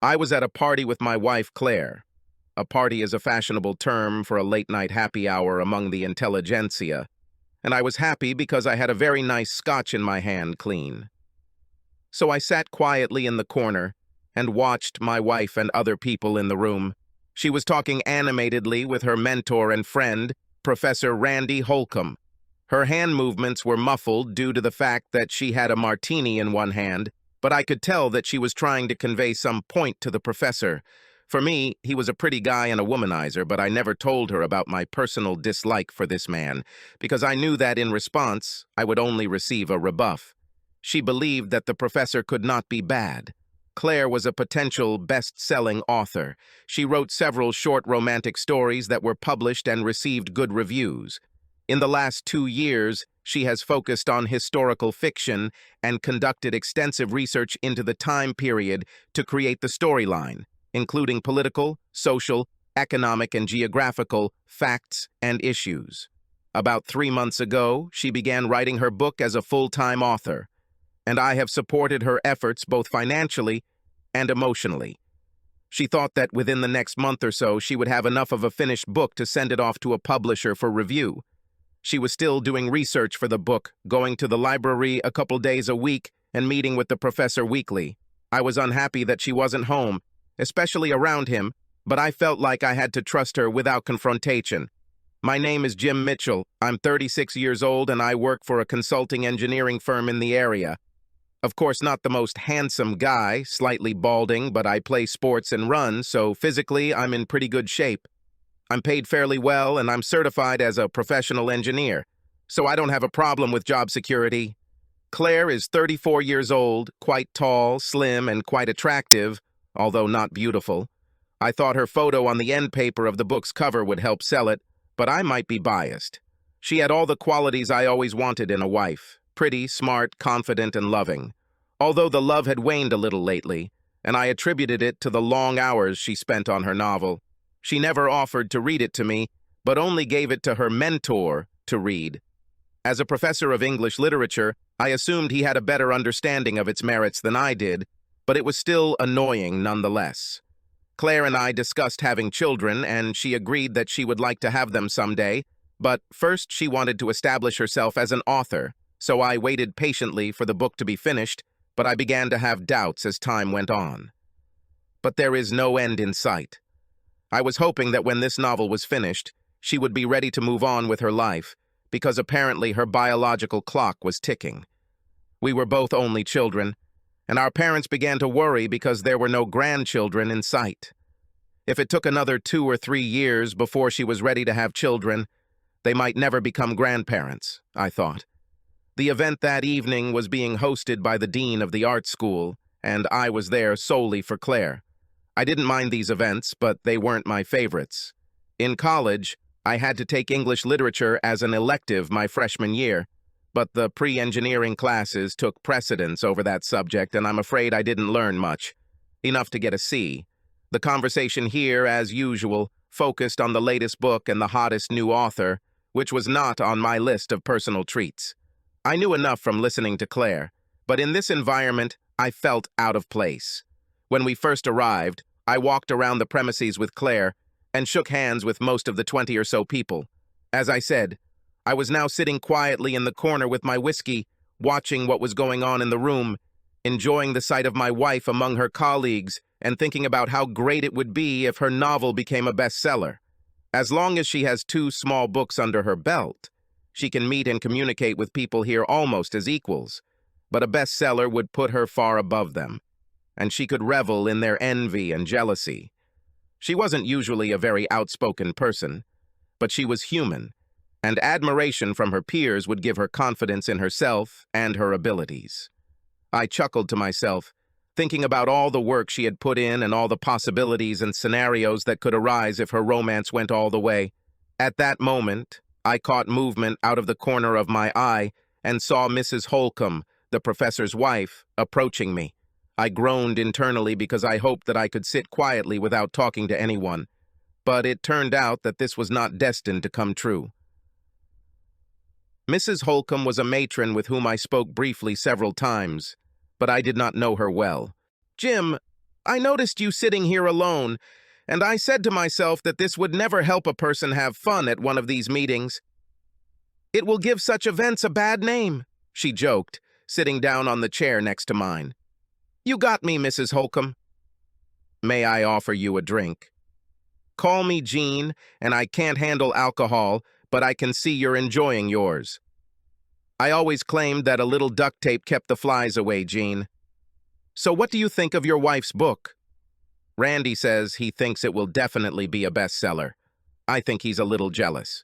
I was at a party with my wife, Claire. A party is a fashionable term for a late-night happy hour among the intelligentsia, and I was happy because I had a very nice scotch in my hand clean. So I sat quietly in the corner and watched my wife and other people in the room. She was talking animatedly with her mentor and friend, Professor Randy Holcomb. Her hand movements were muffled due to the fact that she had a martini in one hand, but I could tell that she was trying to convey some point to the professor. For me, he was a pretty guy and a womanizer, but I never told her about my personal dislike for this man, because I knew that in response, I would only receive a rebuff. She believed that the professor could not be bad. Claire was a potential best-selling author. She wrote several short romantic stories that were published and received good reviews. In the last 2 years, she has focused on historical fiction and conducted extensive research into the time period to create the storyline, including political, social, economic, and geographical facts and issues. About 3 months ago, she began writing her book as a full-time author, and I have supported her efforts both financially and emotionally. She thought that within the next month or so, she would have enough of a finished book to send it off to a publisher for review. She was still doing research for the book, going to the library a couple days a week and meeting with the professor weekly. I was unhappy that she wasn't home, especially around him, but I felt like I had to trust her without confrontation. My name is Jim Mitchell. I'm 36 years old and I work for a consulting engineering firm in the area. Of course, not the most handsome guy, slightly balding, but I play sports and run, so physically I'm in pretty good shape. I'm paid fairly well, and I'm certified as a professional engineer, so I don't have a problem with job security. Claire is 34 years old, quite tall, slim, and quite attractive, although not beautiful. I thought her photo on the end paper of the book's cover would help sell it, but I might be biased. She had all the qualities I always wanted in a wife: pretty, smart, confident, and loving. Although the love had waned a little lately, and I attributed it to the long hours she spent on her novel. She never offered to read it to me, but only gave it to her mentor to read. As a professor of English literature, I assumed he had a better understanding of its merits than I did, but it was still annoying nonetheless. Claire and I discussed having children, and she agreed that she would like to have them someday, but first she wanted to establish herself as an author, so I waited patiently for the book to be finished, but I began to have doubts as time went on. But there is no end in sight. I was hoping that when this novel was finished, she would be ready to move on with her life, because apparently her biological clock was ticking. We were both only children, and our parents began to worry because there were no grandchildren in sight. If it took another 2 or 3 years before she was ready to have children, they might never become grandparents, I thought. The event that evening was being hosted by the dean of the art school, and I was there solely for Claire. I didn't mind these events, but they weren't my favorites. In college, I had to take English literature as an elective my freshman year, but the pre-engineering classes took precedence over that subject, and I'm afraid I didn't learn much. Enough to get a C. The conversation here, as usual, focused on the latest book and the hottest new author, which was not on my list of personal treats. I knew enough from listening to Claire, but in this environment, I felt out of place. When we first arrived, I walked around the premises with Claire and shook hands with most of the 20 or so people. As I said, I was now sitting quietly in the corner with my whiskey, watching what was going on in the room, enjoying the sight of my wife among her colleagues, and thinking about how great it would be if her novel became a bestseller. As long as she has 2 small books under her belt, she can meet and communicate with people here almost as equals, but a bestseller would put her far above them, and she could revel in their envy and jealousy. She wasn't usually a very outspoken person, but she was human, and admiration from her peers would give her confidence in herself and her abilities. I chuckled to myself, thinking about all the work she had put in and all the possibilities and scenarios that could arise if her romance went all the way. At that moment, I caught movement out of the corner of my eye and saw Mrs. Holcomb, the professor's wife, approaching me. I groaned internally because I hoped that I could sit quietly without talking to anyone, but it turned out that this was not destined to come true. Mrs. Holcomb was a matron with whom I spoke briefly several times, but I did not know her well. "Jim, I noticed you sitting here alone, and I said to myself that this would never help a person have fun at one of these meetings. It will give such events a bad name, she joked, sitting down on the chair next to mine. You got me, Mrs. Holcomb. May I offer you a drink? Call me Jean, and I can't handle alcohol, but I can see you're enjoying yours. I always claimed that a little duct tape kept the flies away, Jean. So what do you think of your wife's book? Randy says he thinks it will definitely be a bestseller. I think he's a little jealous.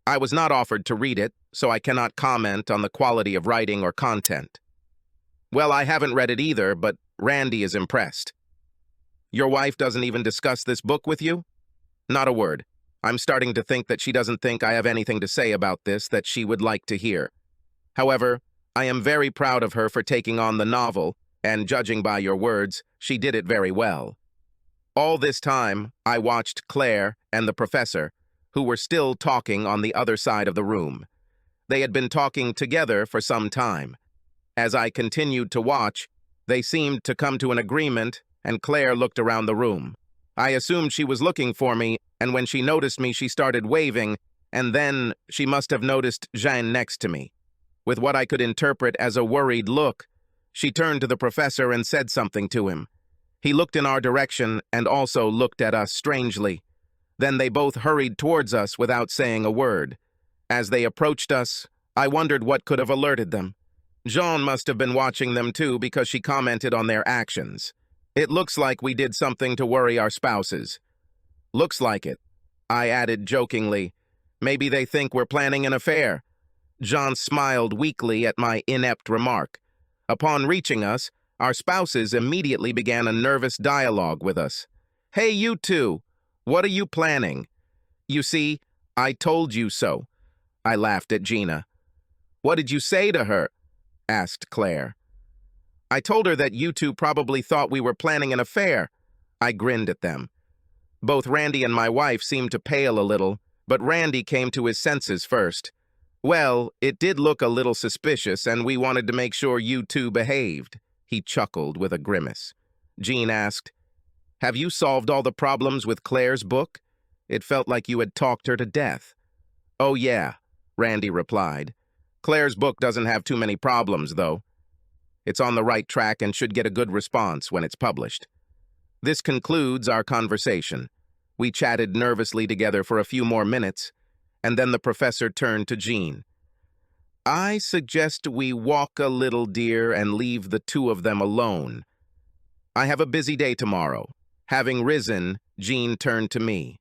I was not offered to read it, so I cannot comment on the quality of writing or content. Well, I haven't read it either, but Randy is impressed. Your wife doesn't even discuss this book with you? Not a word. I'm starting to think that she doesn't think I have anything to say about this that she would like to hear. However, I am very proud of her for taking on the novel, and judging by your words, she did it very well. All this time, I watched Claire and the professor, who were still talking on the other side of the room. They had been talking together for some time. As I continued to watch, they seemed to come to an agreement, and Claire looked around the room. I assumed she was looking for me, and when she noticed me, she started waving, and then she must have noticed Jean next to me. With what I could interpret as a worried look, she turned to the professor and said something to him. He looked in our direction and also looked at us strangely. Then they both hurried towards us without saying a word. As they approached us, I wondered what could have alerted them. Jean must have been watching them too because she commented on their actions. It looks like we did something to worry our spouses. Looks like it, I added jokingly. Maybe they think we're planning an affair. Jean smiled weakly at my inept remark. Upon reaching us, our spouses immediately began a nervous dialogue with us. Hey, you two, what are you planning? You see, I told you so. I laughed at Gina. What did you say to her? Asked Claire. I told her that you two probably thought we were planning an affair. I grinned at them. Both Randy and my wife seemed to pale a little, but Randy came to his senses first. Well, it did look a little suspicious, and we wanted to make sure you two behaved. He chuckled with a grimace. Jean asked, Have you solved all the problems with Claire's book? It felt like you had talked her to death. Oh yeah, Randy replied. Claire's book doesn't have too many problems, though. It's on the right track and should get a good response when it's published. This concludes our conversation. We chatted nervously together for a few more minutes, and then the professor turned to Jean. I suggest we walk a little, dear, and leave the two of them alone. I have a busy day tomorrow. Having risen, Jean turned to me.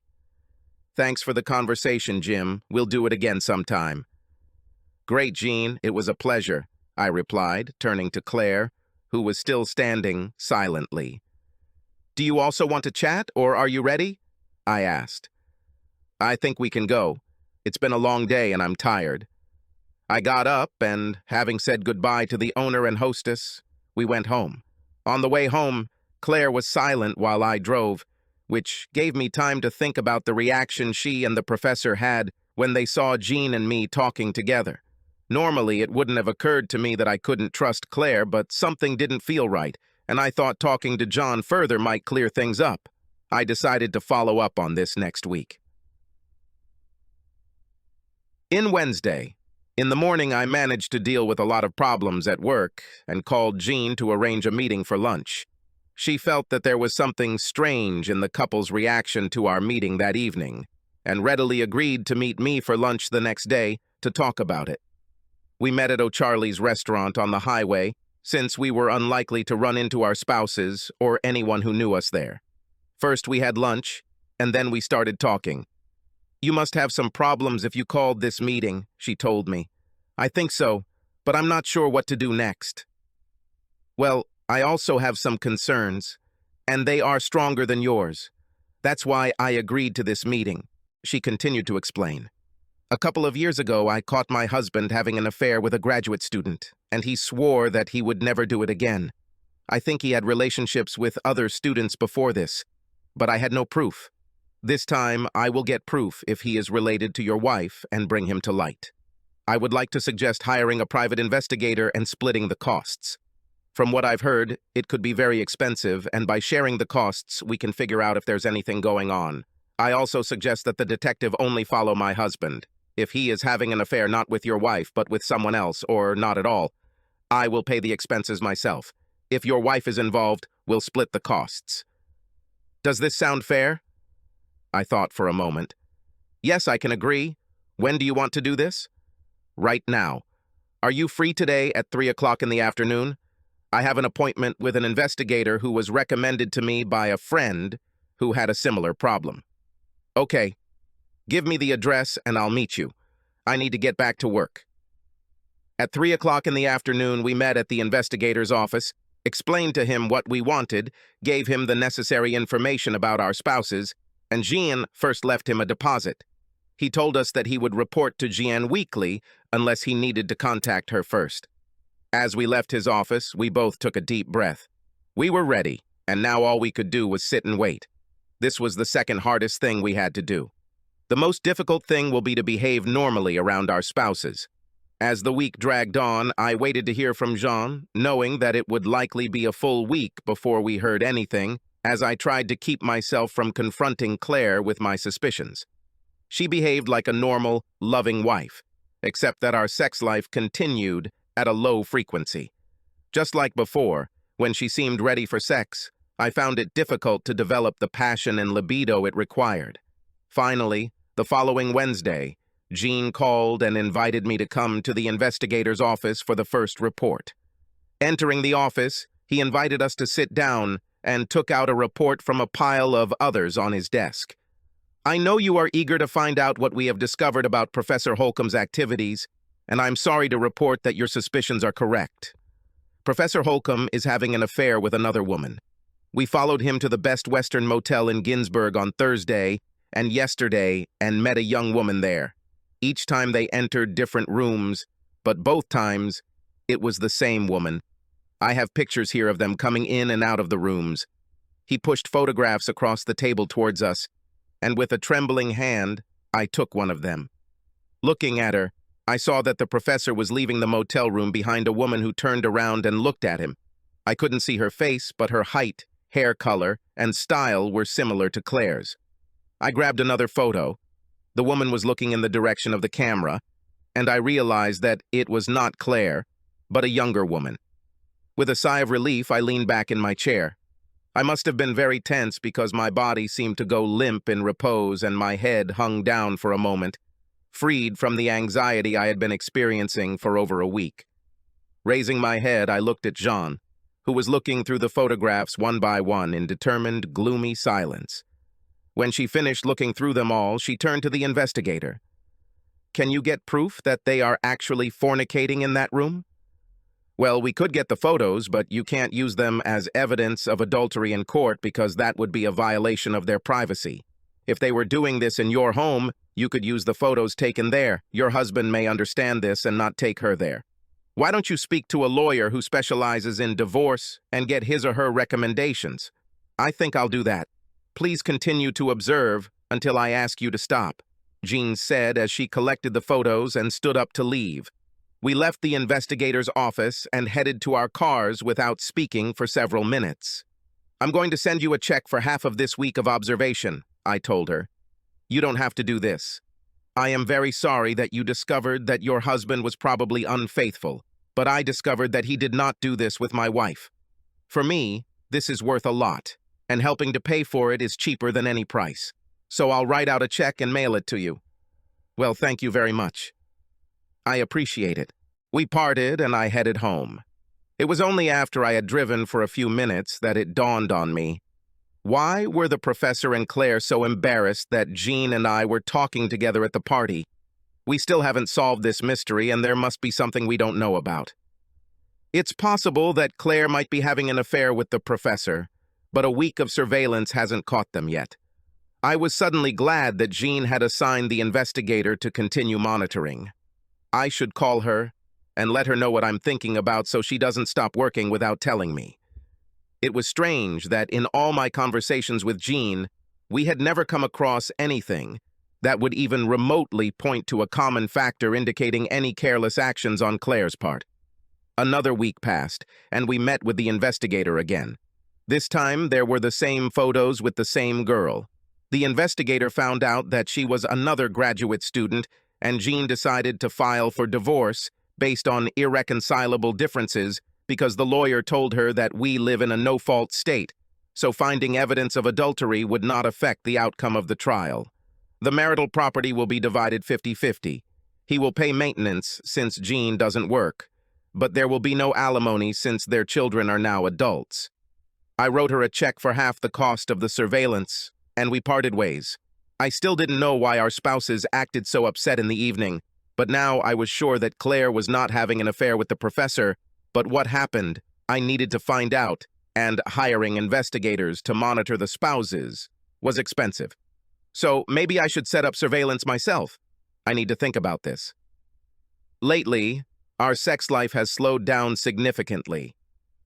Thanks for the conversation, Jim. We'll do it again sometime. Great, Jean. It was a pleasure, I replied, turning to Claire, who was still standing silently. Do you also want to chat, or are you ready? I asked. I think we can go. It's been a long day and I'm tired. I got up and, having said goodbye to the owner and hostess, we went home. On the way home, Claire was silent while I drove, which gave me time to think about the reaction she and the professor had when they saw Jean and me talking together. Normally, it wouldn't have occurred to me that I couldn't trust Claire, but something didn't feel right, and I thought talking to John further might clear things up. I decided to follow up on this next week. In Wednesday, in the morning I managed to deal with a lot of problems at work and called Jean to arrange a meeting for lunch. She felt that there was something strange in the couple's reaction to our meeting that evening, and readily agreed to meet me for lunch the next day to talk about it. We met at O'Charlie's restaurant on the highway, since we were unlikely to run into our spouses or anyone who knew us there. First we had lunch, and then we started talking. You must have some problems if you called this meeting, she told me. I think so, but I'm not sure what to do next. Well, I also have some concerns, and they are stronger than yours. That's why I agreed to this meeting, she continued to explain. A couple of years ago, I caught my husband having an affair with a graduate student, and he swore that he would never do it again. I think he had relationships with other students before this, but I had no proof. This time, I will get proof if he is related to your wife and bring him to light. I would like to suggest hiring a private investigator and splitting the costs. From what I've heard, it could be very expensive, and by sharing the costs, we can figure out if there's anything going on. I also suggest that the detective only follow my husband. If he is having an affair not with your wife, but with someone else, or not at all, I will pay the expenses myself. If your wife is involved, we'll split the costs. Does this sound fair? I thought for a moment. Yes, I can agree. When do you want to do this? Right now. Are you free today at 3 o'clock in the afternoon? I have an appointment with an investigator who was recommended to me by a friend who had a similar problem. Okay. Give me the address and I'll meet you. I need to get back to work. At 3 o'clock in the afternoon, we met at the investigator's office, explained to him what we wanted, gave him the necessary information about our spouses, and Jean first left him a deposit. He told us that he would report to Jean weekly unless he needed to contact her first. As we left his office, we both took a deep breath. We were ready, and now all we could do was sit and wait. This was the second hardest thing we had to do. The most difficult thing will be to behave normally around our spouses. As the week dragged on, I waited to hear from Jean, knowing that it would likely be a full week before we heard anything, as I tried to keep myself from confronting Claire with my suspicions. She behaved like a normal, loving wife, except that our sex life continued at a low frequency. Just like before, when she seemed ready for sex, I found it difficult to develop the passion and libido it required. Finally, the following Wednesday, Jean called and invited me to come to the investigator's office for the first report. Entering the office, he invited us to sit down and took out a report from a pile of others on his desk. I know you are eager to find out what we have discovered about Professor Holcomb's activities, and I'm sorry to report that your suspicions are correct. Professor Holcomb is having an affair with another woman. We followed him to the Best Western Motel in Ginsburg on Thursday and yesterday and met a young woman there. Each time they entered different rooms, but both times it was the same woman. I have pictures here of them coming in and out of the rooms. He pushed photographs across the table towards us, and with a trembling hand, I took one of them. Looking at her, I saw that the professor was leaving the motel room behind a woman who turned around and looked at him. I couldn't see her face, but her height, hair color, and style were similar to Claire's. I grabbed another photo. The woman was looking in the direction of the camera, and I realized that it was not Claire, but a younger woman. With a sigh of relief, I leaned back in my chair. I must have been very tense because my body seemed to go limp in repose and my head hung down for a moment, freed from the anxiety I had been experiencing for over a week. Raising my head, I looked at Jean, who was looking through the photographs one by one in determined, gloomy silence. When she finished looking through them all, she turned to the investigator. "Can you get proof that they are actually fornicating in that room?" "Well, we could get the photos, but you can't use them as evidence of adultery in court because that would be a violation of their privacy. If they were doing this in your home, you could use the photos taken there. Your husband may understand this and not take her there. Why don't you speak to a lawyer who specializes in divorce and get his or her recommendations? I think I'll do that. Please continue to observe until I ask you to stop," Jean said as she collected the photos and stood up to leave. We left the investigator's office and headed to our cars without speaking for several minutes. "I'm going to send you a check for half of this week of observation," I told her. "You don't have to do this. I am very sorry that you discovered that your husband was probably unfaithful, but I discovered that he did not do this with my wife. For me, this is worth a lot, and helping to pay for it is cheaper than any price. So I'll write out a check and mail it to you." "Well, thank you very much." "I appreciate it." We parted and I headed home. It was only after I had driven for a few minutes that it dawned on me. Why were the professor and Claire so embarrassed that Jean and I were talking together at the party? We still haven't solved this mystery, and there must be something we don't know about. It's possible that Claire might be having an affair with the professor, but a week of surveillance hasn't caught them yet. I was suddenly glad that Jean had assigned the investigator to continue monitoring. I should call her and let her know what I'm thinking about so she doesn't stop working without telling me. It was strange that in all my conversations with Jean, we had never come across anything that would even remotely point to a common factor indicating any careless actions on Claire's part. Another week passed, and we met with the investigator again. This time, there were the same photos with the same girl. The investigator found out that she was another graduate student, and Jean decided to file for divorce based on irreconcilable differences because the lawyer told her that we live in a no-fault state, so finding evidence of adultery would not affect the outcome of the trial. The marital property will be divided 50-50. He will pay maintenance since Jean doesn't work, but there will be no alimony since their children are now adults. I wrote her a check for half the cost of the surveillance, and we parted ways. I still didn't know why our spouses acted so upset in the evening, but now I was sure that Claire was not having an affair with the professor, but what happened, I needed to find out, and hiring investigators to monitor the spouses was expensive. So maybe I should set up surveillance myself. I need to think about this. Lately, our sex life has slowed down significantly,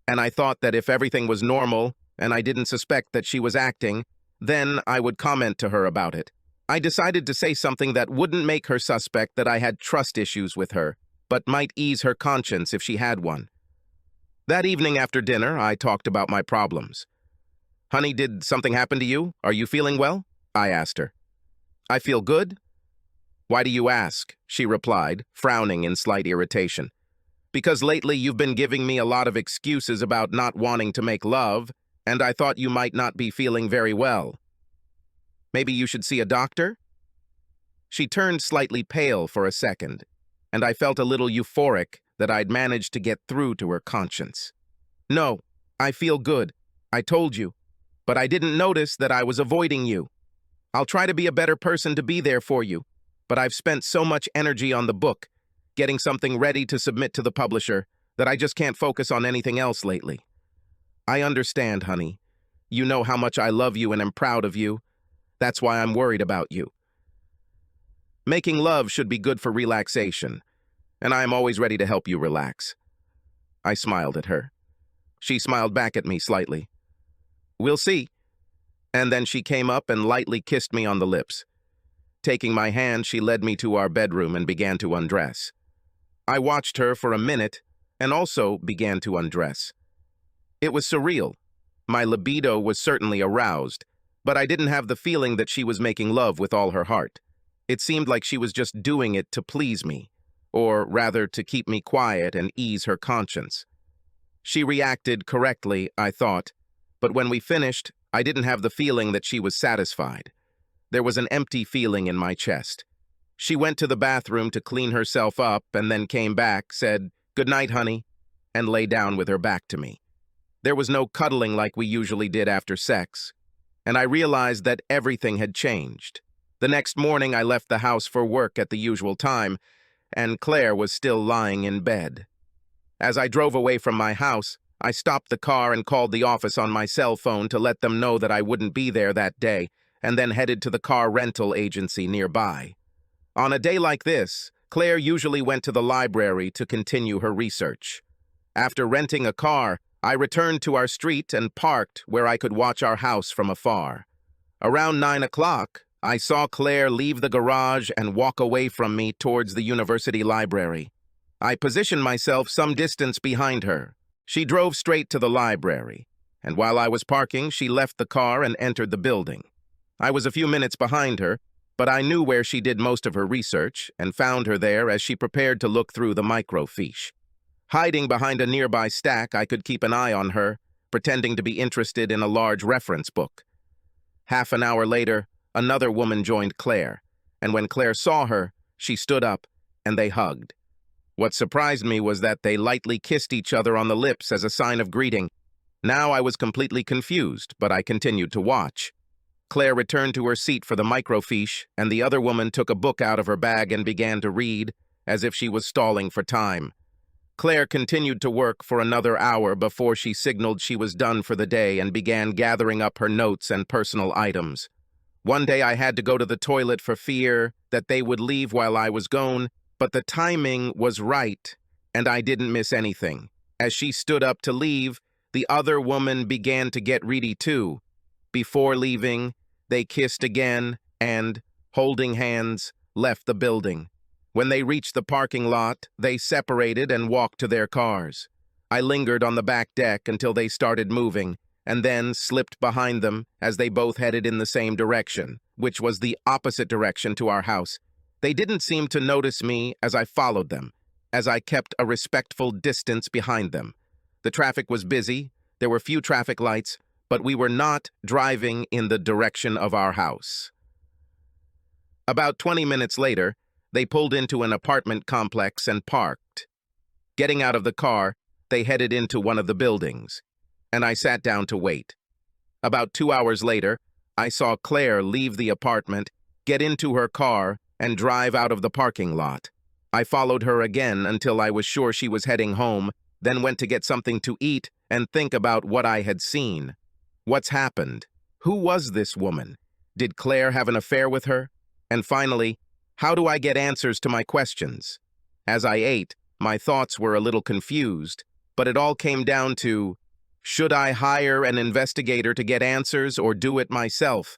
and I thought that if everything was normal and I didn't suspect that she was acting, then I would comment to her about it. I decided to say something that wouldn't make her suspect that I had trust issues with her, but might ease her conscience if she had one. That evening after dinner, I talked about my problems. "Honey, did something happen to you? Are you feeling well?" I asked her. "I feel good." "Why do you ask?" she replied, frowning in slight irritation. "Because lately you've been giving me a lot of excuses about not wanting to make love, and I thought you might not be feeling very well. Maybe you should see a doctor?" She turned slightly pale for a second, and I felt a little euphoric that I'd managed to get through to her conscience. "No, I feel good. I told you. But I didn't notice that I was avoiding you. I'll try to be a better person to be there for you, but I've spent so much energy on the book, getting something ready to submit to the publisher, that I just can't focus on anything else lately. I understand, honey. You know how much I love you and am proud of you. That's why I'm worried about you. Making love should be good for relaxation, and I am always ready to help you relax." I smiled at her. She smiled back at me slightly. "We'll see." And then she came up and lightly kissed me on the lips. Taking my hand, she led me to our bedroom and began to undress. I watched her for a minute and also began to undress. It was surreal. My libido was certainly aroused, but I didn't have the feeling that she was making love with all her heart. It seemed like she was just doing it to please me, or rather to keep me quiet and ease her conscience. She reacted correctly, I thought, but when we finished, I didn't have the feeling that she was satisfied. There was an empty feeling in my chest. She went to the bathroom to clean herself up and then came back, said, "Good night, honey," and lay down with her back to me. There was no cuddling like we usually did after sex, and I realized that everything had changed. The next morning, I left the house for work at the usual time, and Claire was still lying in bed. As I drove away from my house, I stopped the car and called the office on my cell phone to let them know that I wouldn't be there that day, and then headed to the car rental agency nearby. On a day like this, Claire usually went to the library to continue her research. After renting a car, I returned to our street and parked where I could watch our house from afar. Around 9 o'clock, I saw Claire leave the garage and walk away from me towards the university library. I positioned myself some distance behind her. She drove straight to the library, and while I was parking, she left the car and entered the building. I was a few minutes behind her, but I knew where she did most of her research and found her there as she prepared to look through the microfiche. Hiding behind a nearby stack, I could keep an eye on her, pretending to be interested in a large reference book. Half an hour later, another woman joined Claire, and when Claire saw her, she stood up, and they hugged. What surprised me was that they lightly kissed each other on the lips as a sign of greeting. Now I was completely confused, but I continued to watch. Claire returned to her seat for the microfiche, and the other woman took a book out of her bag and began to read, as if she was stalling for time. Claire continued to work for another hour before she signaled she was done for the day and began gathering up her notes and personal items. One day I had to go to the toilet for fear that they would leave while I was gone, but the timing was right, and I didn't miss anything. As she stood up to leave, the other woman began to get ready too. Before leaving, they kissed again and, holding hands, left the building. When they reached the parking lot, they separated and walked to their cars. I lingered on the back deck until they started moving, and then slipped behind them as they both headed in the same direction, which was the opposite direction to our house. They didn't seem to notice me as I followed them, as I kept a respectful distance behind them. The traffic was busy, there were few traffic lights, but we were not driving in the direction of our house. About 20 minutes later, they pulled into an apartment complex and parked. Getting out of the car, they headed into one of the buildings, and I sat down to wait. About 2 hours later, I saw Claire leave the apartment, get into her car, and drive out of the parking lot. I followed her again until I was sure she was heading home, then went to get something to eat and think about what I had seen. What's happened? Who was this woman? Did Claire have an affair with her? And finally, how do I get answers to my questions? As I ate, my thoughts were a little confused, but it all came down to, should I hire an investigator to get answers or do it myself?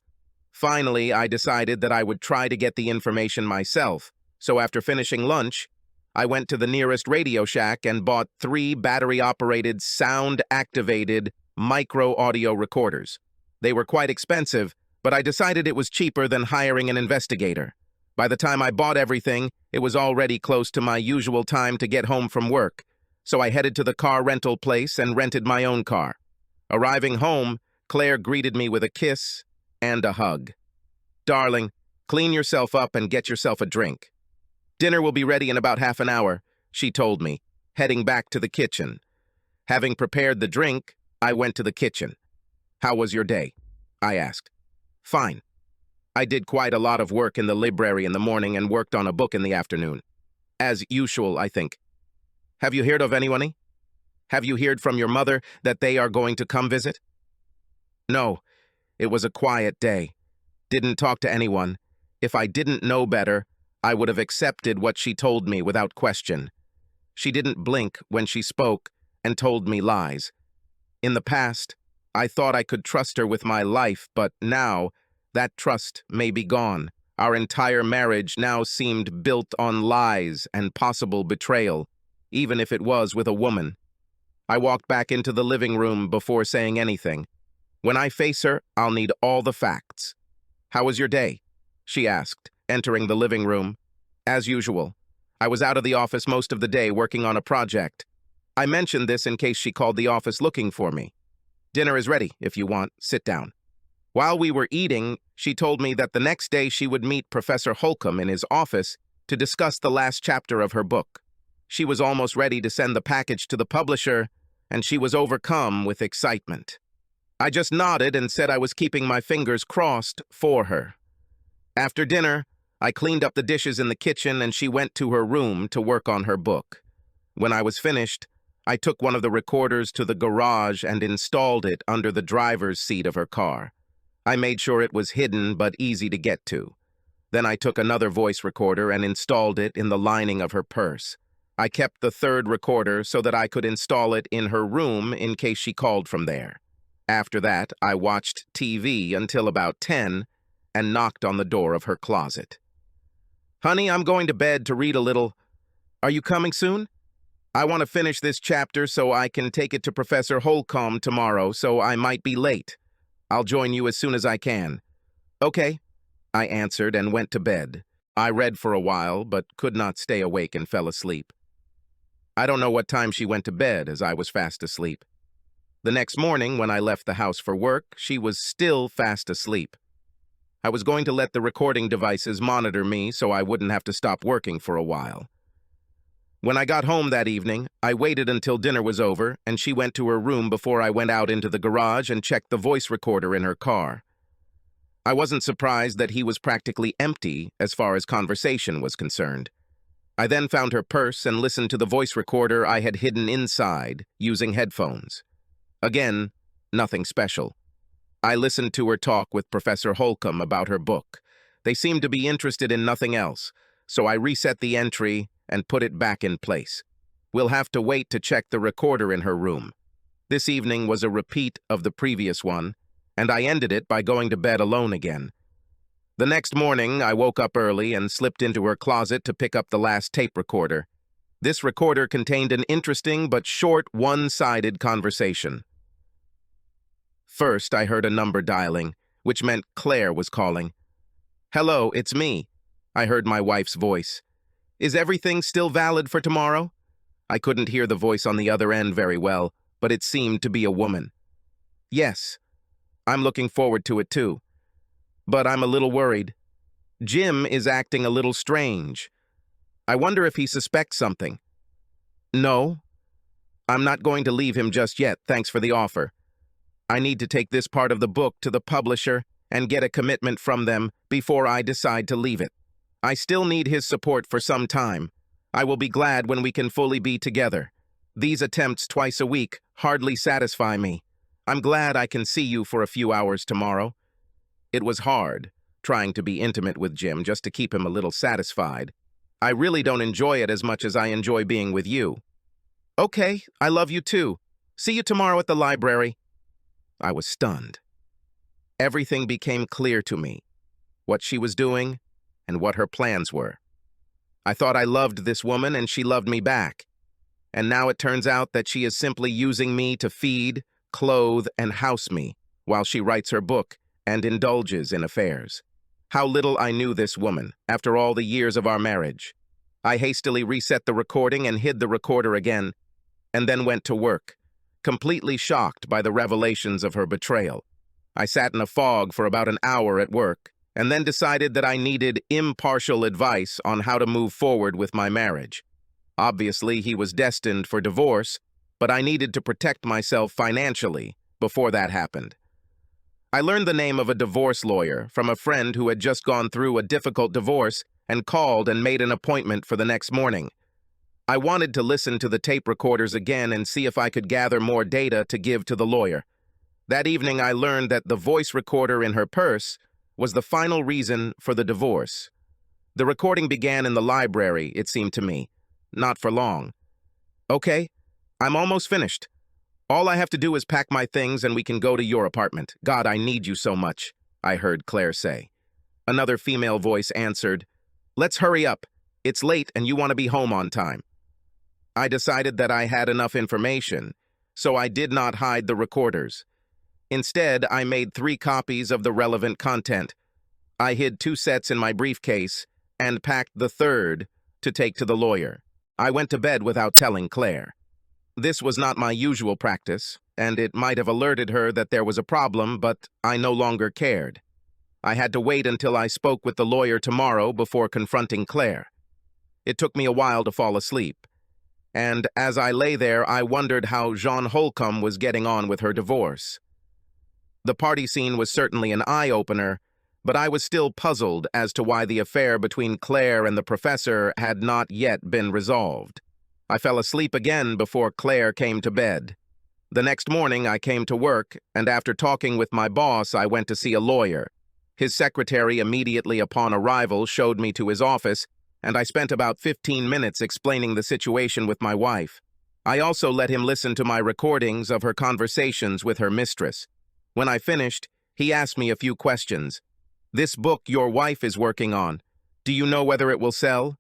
Finally, I decided that I would try to get the information myself, so after finishing lunch, I went to the nearest Radio Shack and bought 3 battery-operated, sound-activated micro-audio recorders. They were quite expensive, but I decided it was cheaper than hiring an investigator. By the time I bought everything, it was already close to my usual time to get home from work, so I headed to the car rental place and rented my own car. Arriving home, Claire greeted me with a kiss and a hug. "Darling, clean yourself up and get yourself a drink. Dinner will be ready in about half an hour," she told me, heading back to the kitchen. Having prepared the drink, I went to the kitchen. "How was your day?" I asked. "Fine. I did quite a lot of work in the library in the morning and worked on a book in the afternoon. As usual, I think. Have you heard of anyone? Have you heard from your mother that they are going to come visit?" "No. It was a quiet day. Didn't talk to anyone. If I didn't know better, I would have accepted what she told me without question. She didn't blink when she spoke and told me lies. In the past, I thought I could trust her with my life, but now, that trust may be gone. Our entire marriage now seemed built on lies and possible betrayal, even if it was with a woman. I walked back into the living room before saying anything. When I face her, I'll need all the facts. "How was your day?" she asked, entering the living room. "As usual. I was out of the office most of the day working on a project. I mentioned this in case she called the office looking for me. Dinner is ready, if you want. Sit down." While we were eating, she told me that the next day she would meet Professor Holcomb in his office to discuss the last chapter of her book. She was almost ready to send the package to the publisher, and she was overcome with excitement. I just nodded and said I was keeping my fingers crossed for her. After dinner, I cleaned up the dishes in the kitchen and she went to her room to work on her book. When I was finished, I took one of the recorders to the garage and installed it under the driver's seat of her car. I made sure it was hidden but easy to get to. Then I took another voice recorder and installed it in the lining of her purse. I kept the third recorder so that I could install it in her room in case she called from there. After that, I watched TV until about 10 and knocked on the door of her closet. "Honey, I'm going to bed to read a little. Are you coming soon? I want to finish this chapter so I can take it to Professor Holcomb tomorrow, so I might be late. I'll join you as soon as I can." "Okay," I answered and went to bed. I read for a while, but could not stay awake and fell asleep. I don't know what time she went to bed, as I was fast asleep. The next morning, when I left the house for work, she was still fast asleep. I was going to let the recording devices monitor me so I wouldn't have to stop working for a while. When I got home that evening, I waited until dinner was over, and she went to her room before I went out into the garage and checked the voice recorder in her car. I wasn't surprised that he was practically empty as far as conversation was concerned. I then found her purse and listened to the voice recorder I had hidden inside, using headphones. Again, nothing special. I listened to her talk with Professor Holcomb about her book. They seemed to be interested in nothing else, so I reset the entry and put it back in place. We'll have to wait to check the recorder in her room. This evening was a repeat of the previous one, and I ended it by going to bed alone again. The next morning, I woke up early and slipped into her closet to pick up the last tape recorder. This recorder contained an interesting but short, one-sided conversation. First, I heard a number dialing, which meant Claire was calling. "Hello, it's me," I heard my wife's voice. "Is everything still valid for tomorrow?" I couldn't hear the voice on the other end very well, but it seemed to be a woman. "Yes, I'm looking forward to it too. But I'm a little worried. Jim is acting a little strange. I wonder if he suspects something." "No, I'm not going to leave him just yet, thanks for the offer. I need to take this part of the book to the publisher and get a commitment from them before I decide to leave it. I still need his support for some time. I will be glad when we can fully be together. These attempts twice a week hardly satisfy me. I'm glad I can see you for a few hours tomorrow." It was hard, trying to be intimate with Jim just to keep him a little satisfied. "I really don't enjoy it as much as I enjoy being with you." "Okay, I love you too. See you tomorrow at the library." I was stunned. Everything became clear to me, what she was doing and what her plans were. I thought I loved this woman and she loved me back. And now it turns out that she is simply using me to feed, clothe, and house me while she writes her book and indulges in affairs. How little I knew this woman after all the years of our marriage. I hastily reset the recording and hid the recorder again, and then went to work, completely shocked by the revelations of her betrayal. I sat in a fog for about an hour at work, and then decided that I needed impartial advice on how to move forward with my marriage. Obviously, he was destined for divorce, but I needed to protect myself financially before that happened. I learned the name of a divorce lawyer from a friend who had just gone through a difficult divorce and called and made an appointment for the next morning. I wanted to listen to the tape recorders again and see if I could gather more data to give to the lawyer. That evening, I learned that the voice recorder in her purse was the final reason for the divorce. The recording began in the library, it seemed to me. Not for long. "Okay, I'm almost finished. All I have to do is pack my things and we can go to your apartment. God, I need you so much," I heard Claire say. Another female voice answered, "Let's hurry up. It's late and you want to be home on time." I decided that I had enough information, so I did not hide the recorders. Instead, I made 3 copies of the relevant content. I hid 2 sets in my briefcase and packed the 3rd to take to the lawyer. I went to bed without telling Claire. This was not my usual practice, and it might have alerted her that there was a problem, but I no longer cared. I had to wait until I spoke with the lawyer tomorrow before confronting Claire. It took me a while to fall asleep, and as I lay there, I wondered how Jean Holcomb was getting on with her divorce. The party scene was certainly an eye-opener, but I was still puzzled as to why the affair between Claire and the professor had not yet been resolved. I fell asleep again before Claire came to bed. The next morning, I came to work, and after talking with my boss, I went to see a lawyer. His secretary immediately upon arrival showed me to his office, and I spent about 15 minutes explaining the situation with my wife. I also let him listen to my recordings of her conversations with her mistress. When I finished, he asked me a few questions. "This book your wife is working on, do you know whether it will sell?"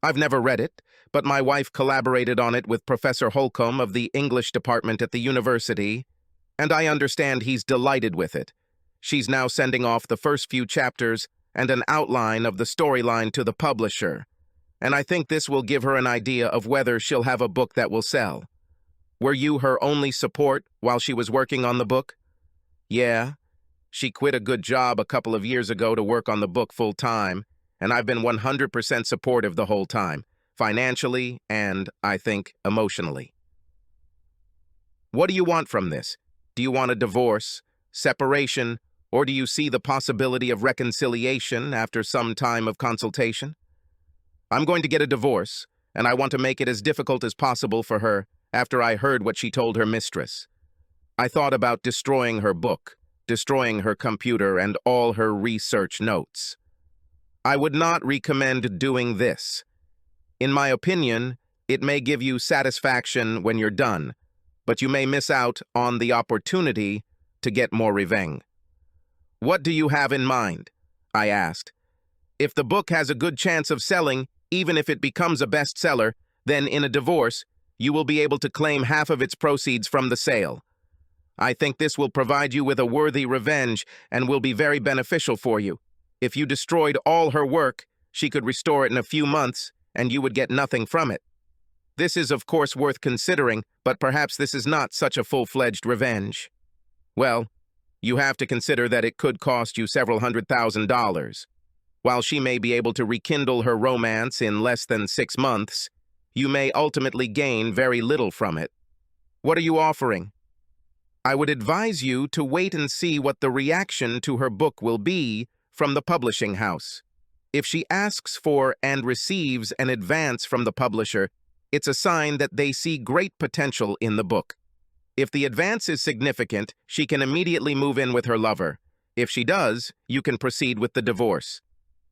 "I've never read it, but my wife collaborated on it with Professor Holcomb of the English department at the university, and I understand he's delighted with it. She's now sending off the first few chapters and an outline of the storyline to the publisher, and I think this will give her an idea of whether she'll have a book that will sell." "Were you her only support while she was working on the book?" "Yeah. She quit a good job a couple of years ago to work on the book full-time, and I've been 100% supportive the whole time, financially and, I think, emotionally." "What do you want from this? Do you want a divorce, separation, or do you see the possibility of reconciliation after some time of consultation?" "I'm going to get a divorce, and I want to make it as difficult as possible for her after I heard what she told her mistress. I thought about destroying her book, destroying her computer and all her research notes. I would not recommend doing this. In my opinion, it may give you satisfaction when you're done, but you may miss out on the opportunity to get more revenge. What do you have in mind? I asked. If the book has a good chance of selling, even if it becomes a bestseller, then in a divorce, you will be able to claim half of its proceeds from the sale. I think this will provide you with a worthy revenge and will be very beneficial for you. If you destroyed all her work, she could restore it in a few months, and you would get nothing from it. This is, of course, worth considering, but perhaps this is not such a full-fledged revenge. Well, you have to consider that it could cost you several $100,000. While she may be able to rekindle her romance in less than 6 months, you may ultimately gain very little from it. What are you offering? I would advise you to wait and see what the reaction to her book will be from the publishing house. If she asks for and receives an advance from the publisher, it's a sign that they see great potential in the book. If the advance is significant, she can immediately move in with her lover. If she does, you can proceed with the divorce.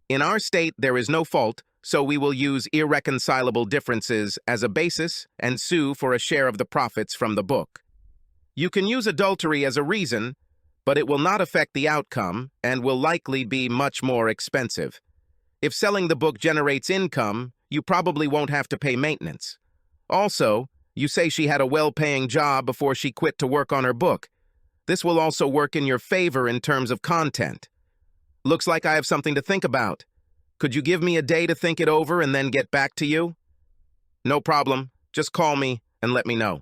In our state, there is no fault, so we will use irreconcilable differences as a basis and sue for a share of the profits from the book. You can use adultery as a reason, but it will not affect the outcome and will likely be much more expensive. If selling the book generates income, you probably won't have to pay maintenance. Also, you say she had a well-paying job before she quit to work on her book. This will also work in your favor in terms of content. Looks like I have something to think about. Could you give me a day to think it over and then get back to you? No problem. Just call me and let me know.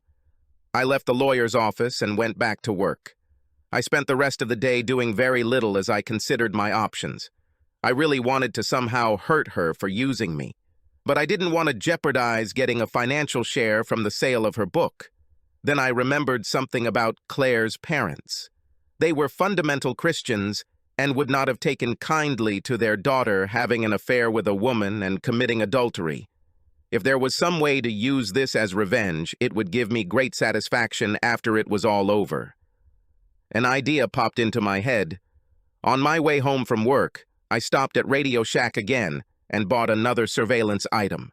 I left the lawyer's office and went back to work. I spent the rest of the day doing very little as I considered my options. I really wanted to somehow hurt her for using me, but I didn't want to jeopardize getting a financial share from the sale of her book. Then I remembered something about Claire's parents. They were fundamental Christians and would not have taken kindly to their daughter having an affair with a woman and committing adultery. If there was some way to use this as revenge, it would give me great satisfaction after it was all over. An idea popped into my head. On my way home from work, I stopped at Radio Shack again and bought another surveillance item.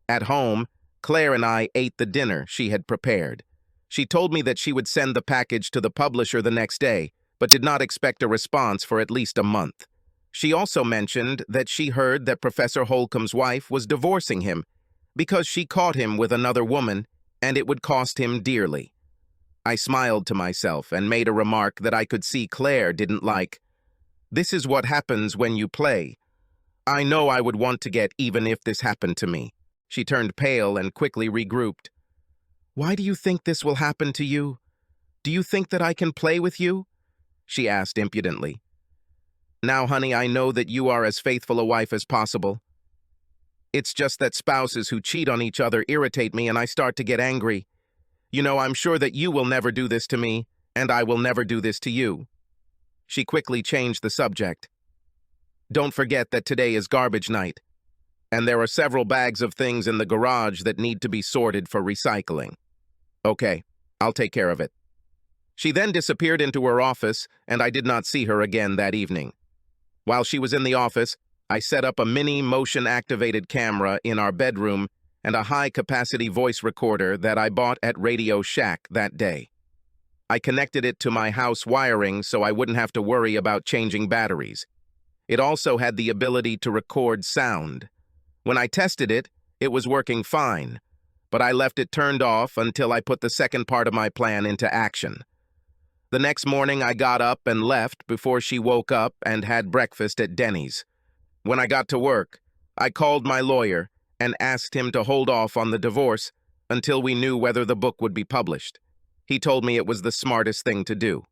At home, Claire and I ate the dinner she had prepared. She told me that she would send the package to the publisher the next day, but did not expect a response for at least a month. She also mentioned that she heard that Professor Holcomb's wife was divorcing him because she caught him with another woman, and it would cost him dearly. I smiled to myself and made a remark that I could see Claire didn't like. This is what happens when you play. I know I would want to get even if this happened to me. She turned pale and quickly regrouped. Why do you think this will happen to you? Do you think that I can play with you? She asked impudently. Now, honey, I know that you are as faithful a wife as possible. It's just that spouses who cheat on each other irritate me and I start to get angry. You know, I'm sure that you will never do this to me, and I will never do this to you. She quickly changed the subject. Don't forget that today is garbage night, and there are several bags of things in the garage that need to be sorted for recycling. Okay, I'll take care of it. She then disappeared into her office, and I did not see her again that evening. While she was in the office, I set up a mini motion-activated camera in our bedroom and a high-capacity voice recorder that I bought at Radio Shack that day. I connected it to my house wiring so I wouldn't have to worry about changing batteries. It also had the ability to record sound. When I tested it, it was working fine, but I left it turned off until I put the second part of my plan into action. The next morning, I got up and left before she woke up and had breakfast at Denny's. When I got to work, I called my lawyer and asked him to hold off on the divorce until we knew whether the book would be published. He told me it was the smartest thing to do.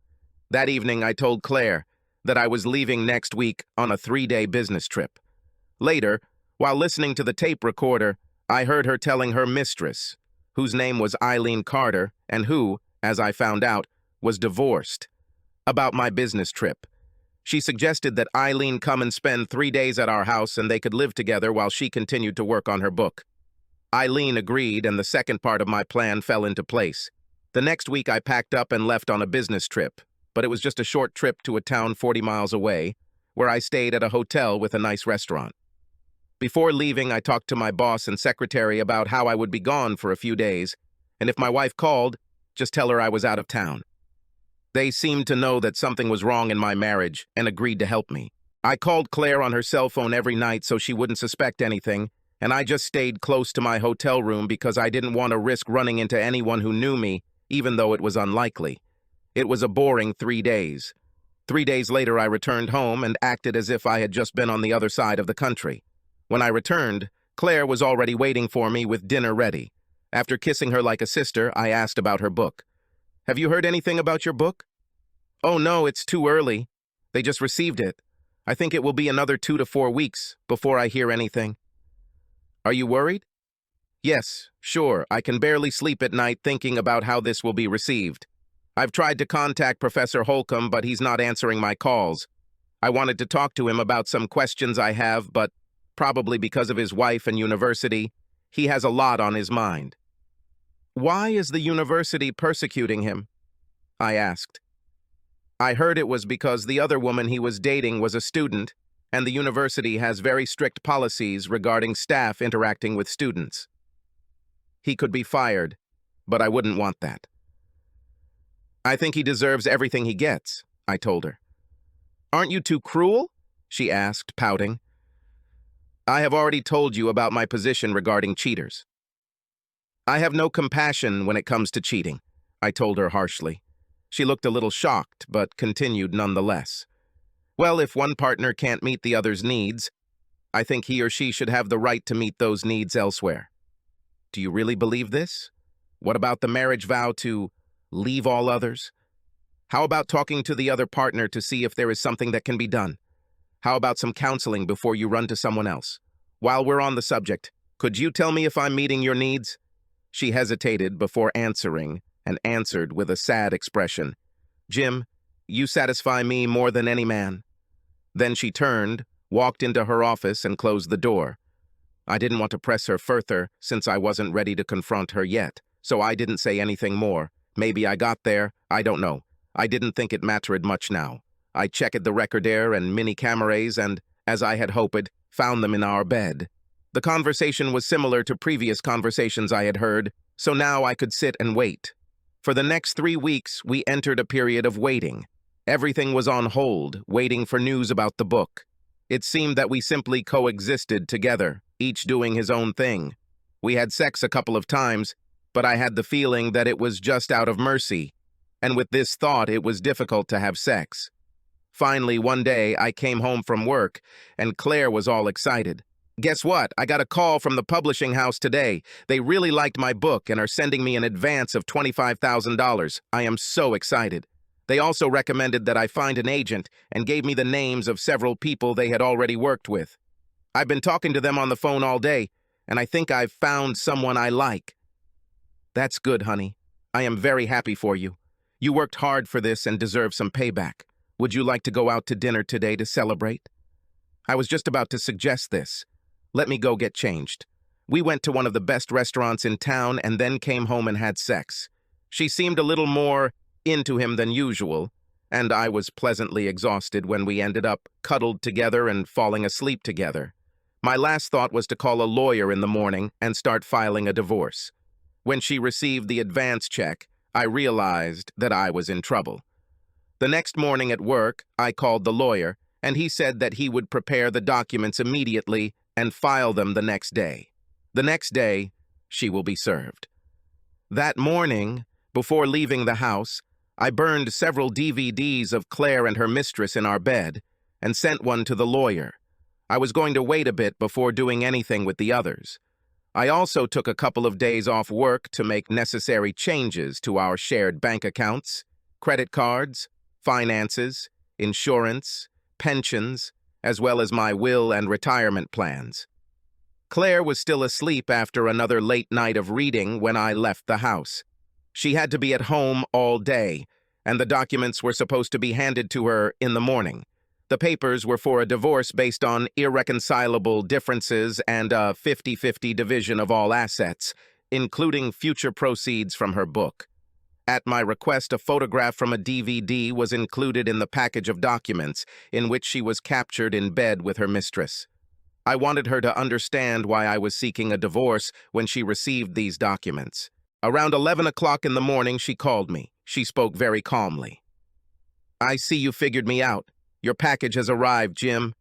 That evening, I told Claire that I was leaving next week on a 3-day business trip. Later, while listening to the tape recorder, I heard her telling her mistress, whose name was Eileen Carter and who, as I found out, was divorced, about my business trip. She suggested that Eileen come and spend 3 days at our house and they could live together while she continued to work on her book. Eileen agreed, and the second part of my plan fell into place. The next week I packed up and left on a business trip, but it was just a short trip to a town 40 miles away, where I stayed at a hotel with a nice restaurant. Before leaving, I talked to my boss and secretary about how I would be gone for a few days, and if my wife called, just tell her I was out of town. They seemed to know that something was wrong in my marriage and agreed to help me. I called Claire on her cell phone every night so she wouldn't suspect anything, and I just stayed close to my hotel room because I didn't want to risk running into anyone who knew me, even though it was unlikely. It was a boring 3 days. 3 days later, I returned home and acted as if I had just been on the other side of the country. When I returned, Claire was already waiting for me with dinner ready. After kissing her like a sister, I asked about her book. "Have you heard anything about your book?" "Oh no, it's too early. They just received it. I think it will be another 2 to 4 weeks before I hear anything." "Are you worried?" "Yes, sure. I can barely sleep at night thinking about how this will be received. I've tried to contact Professor Holcomb, but he's not answering my calls. I wanted to talk to him about some questions I have, but probably because of his wife and university, he has a lot on his mind." "Why is the university persecuting him?" I asked. "I heard it was because the other woman he was dating was a student, and the university has very strict policies regarding staff interacting with students. He could be fired, but I wouldn't want that." "I think he deserves everything he gets," I told her. "Aren't you too cruel?" she asked, pouting. "I have already told you about my position regarding cheaters." "I have no compassion when it comes to cheating," I told her harshly. She looked a little shocked, but continued nonetheless. "Well, if one partner can't meet the other's needs, I think he or she should have the right to meet those needs elsewhere." "Do you really believe this? What about the marriage vow to leave all others? How about talking to the other partner to see if there is something that can be done? How about some counseling before you run to someone else? While we're on the subject, could you tell me if I'm meeting your needs?" She hesitated before answering, and answered with a sad expression. "Jim, you satisfy me more than any man." Then she turned, walked into her office, and closed the door. I didn't want to press her further, since I wasn't ready to confront her yet, so I didn't say anything more. Maybe I got there, I don't know. I didn't think it mattered much now. I checked the recorder and mini cameras and, as I had hoped, found them in our bed. The conversation was similar to previous conversations I had heard, so now I could sit and wait. For the next 3 weeks, we entered a period of waiting. Everything was on hold, waiting for news about the book. It seemed that we simply coexisted together, each doing his own thing. We had sex a couple of times, but I had the feeling that it was just out of mercy, and with this thought it was difficult to have sex. Finally, one day, I came home from work, and Claire was all excited. "Guess what? I got a call from the publishing house today. They really liked my book and are sending me an advance of $25,000. I am so excited. They also recommended that I find an agent and gave me the names of several people they had already worked with. I've been talking to them on the phone all day, and I think I've found someone I like." "That's good, honey. I am very happy for you. You worked hard for this and deserve some payback. Would you like to go out to dinner today to celebrate?" I was just about to suggest this. Let me go get changed. We went to one of the best restaurants in town and then came home and had sex. She seemed a little more into him than usual, and I was pleasantly exhausted when we ended up cuddled together and falling asleep together. My last thought was to call a lawyer in the morning and start filing a divorce. When she received the advance check, I realized that I was in trouble. The next morning at work, I called the lawyer, and he said that he would prepare the documents immediately and file them the next day. The next day, she will be served. That morning, before leaving the house, I burned several DVDs of Claire and her mistress in our bed and sent one to the lawyer. I was going to wait a bit before doing anything with the others. I also took a couple of days off work to make necessary changes to our shared bank accounts, credit cards, finances, insurance, pensions, as well as my will and retirement plans. Claire was still asleep after another late night of reading when I left the house. She had to be at home all day, and the documents were supposed to be handed to her in the morning. The papers were for a divorce based on irreconcilable differences and a 50-50 division of all assets, including future proceeds from her book. At my request, a photograph from a DVD was included in the package of documents in which she was captured in bed with her mistress. I wanted her to understand why I was seeking a divorce when she received these documents. Around 11 o'clock in the morning, she called me. She spoke very calmly. "I see you figured me out. Your package has arrived, Jim,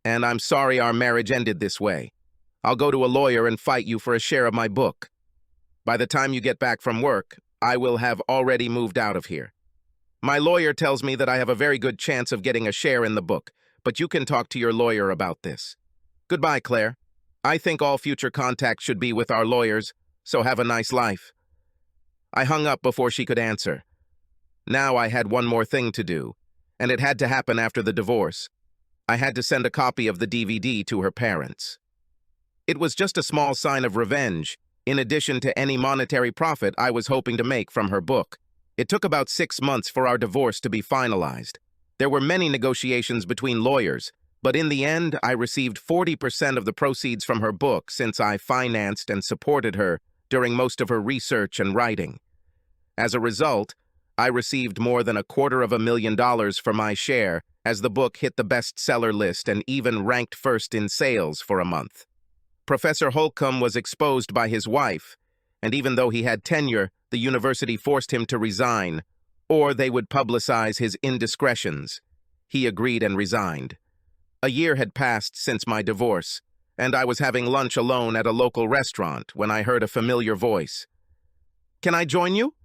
and I'm sorry our marriage ended this way. I'll go to a lawyer and fight you for a share of my book. By the time you get back from work, I will have already moved out of here. My lawyer tells me that I have a very good chance of getting a share in the book, but you can talk to your lawyer about this. Goodbye, Claire. I think all future contact should be with our lawyers, so have a nice life. I hung up before she could answer. Now I had one more thing to do, and it had to happen after the divorce. I had to send a copy of the DVD to her parents. It was just a small sign of revenge, in addition to any monetary profit I was hoping to make from her book. It took about 6 months for our divorce to be finalized. There were many negotiations between lawyers, but in the end, I received 40% of the proceeds from her book since I financed and supported her during most of her research and writing. As a result, I received more than $250,000 for my share as the book hit the bestseller list and even ranked first in sales for a month. Professor Holcomb was exposed by his wife, and even though he had tenure, the university forced him to resign, or they would publicize his indiscretions. He agreed and resigned. A year had passed since my divorce, and I was having lunch alone at a local restaurant when I heard a familiar voice. "Can I join you?"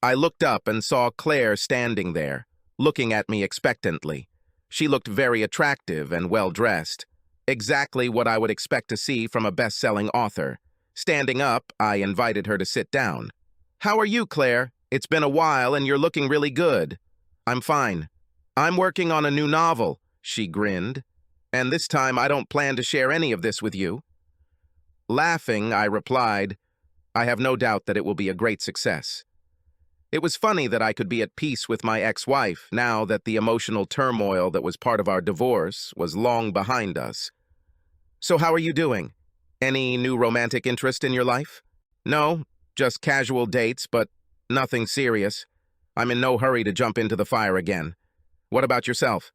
I looked up and saw Claire standing there, looking at me expectantly. She looked very attractive and well-dressed, exactly what I would expect to see from a best-selling author. Standing up, I invited her to sit down. "How are you, Claire? It's been a while and you're looking really good." "I'm fine. I'm working on a new novel," she grinned, "and this time I don't plan to share any of this with you." Laughing, I replied, "I have no doubt that it will be a great success." It was funny that I could be at peace with my ex-wife now that the emotional turmoil that was part of our divorce was long behind us. "So how are you doing? Any new romantic interest in your life?" "No, just casual dates, but nothing serious. I'm in no hurry to jump into the fire again. What about yourself?"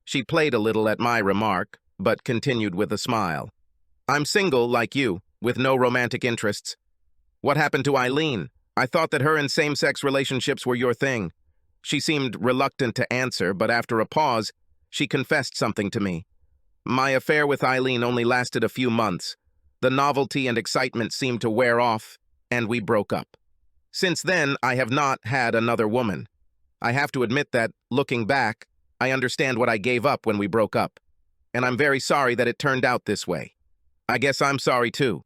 She played a little at my remark, but continued with a smile. "I'm single, like you, with no romantic interests. What happened to Eileen? I thought that her and same-sex relationships were your thing." She seemed reluctant to answer, but after a pause, she confessed something to me. "My affair with Eileen only lasted a few months. The novelty and excitement seemed to wear off, and we broke up. Since then, I have not had another woman. I have to admit that, looking back, I understand what I gave up when we broke up, and I'm very sorry that it turned out this way. I guess I'm sorry too,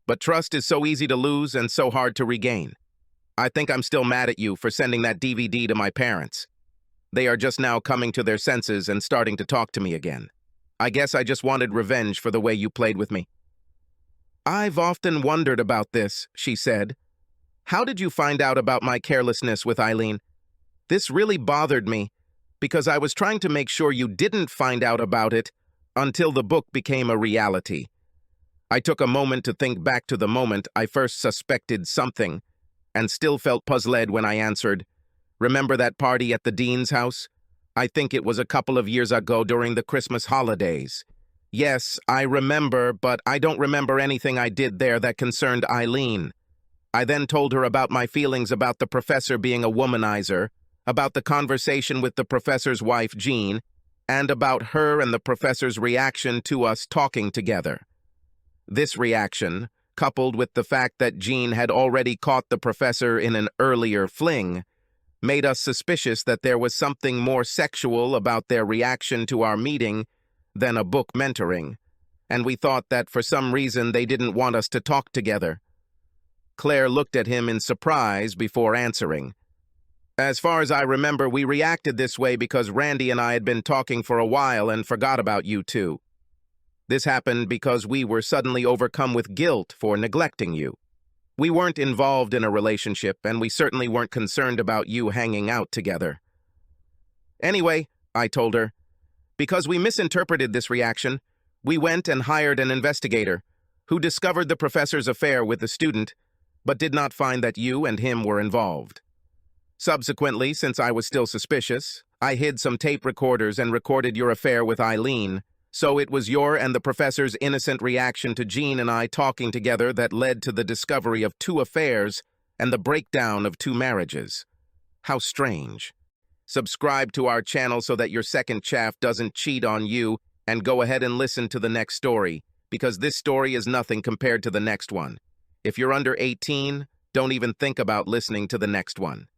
but trust is so easy to lose and so hard to regain. I think I'm still mad at you for sending that DVD to my parents. They are just now coming to their senses and starting to talk to me again. I guess I just wanted revenge for the way you played with me." "I've often wondered about this," she said. "How did you find out about my carelessness with Eileen? This really bothered me, because I was trying to make sure you didn't find out about it until the book became a reality." I took a moment to think back to the moment I first suspected something, and still felt puzzled when I answered, "Remember that party at the dean's house? I think it was a couple of years ago during the Christmas holidays. Yes, I remember, but I don't remember anything I did there that concerned Eileen. I then told her about my feelings about the professor being a womanizer, about the conversation with the professor's wife, Jean, and about her and the professor's reaction to us talking together. This reaction, coupled with the fact that Jean had already caught the professor in an earlier fling, made us suspicious that there was something more sexual about their reaction to our meeting than a book mentoring, and we thought that for some reason they didn't want us to talk together." Claire looked at him in surprise before answering. "As far as I remember, we reacted this way because Randy and I had been talking for a while and forgot about you two. This happened because we were suddenly overcome with guilt for neglecting you. We weren't involved in a relationship, and we certainly weren't concerned about you hanging out together." "Anyway," I told her, "because we misinterpreted this reaction, we went and hired an investigator who discovered the professor's affair with the student, but did not find that you and him were involved. Subsequently, since I was still suspicious, I hid some tape recorders and recorded your affair with Eileen, so it was your and the professor's innocent reaction to Jean and I talking together that led to the discovery of 2 affairs and the breakdown of 2 marriages. How strange." Subscribe to our channel so that your second chaff doesn't cheat on you, and go ahead and listen to the next story, because this story is nothing compared to the next one. If you're under 18, don't even think about listening to the next one.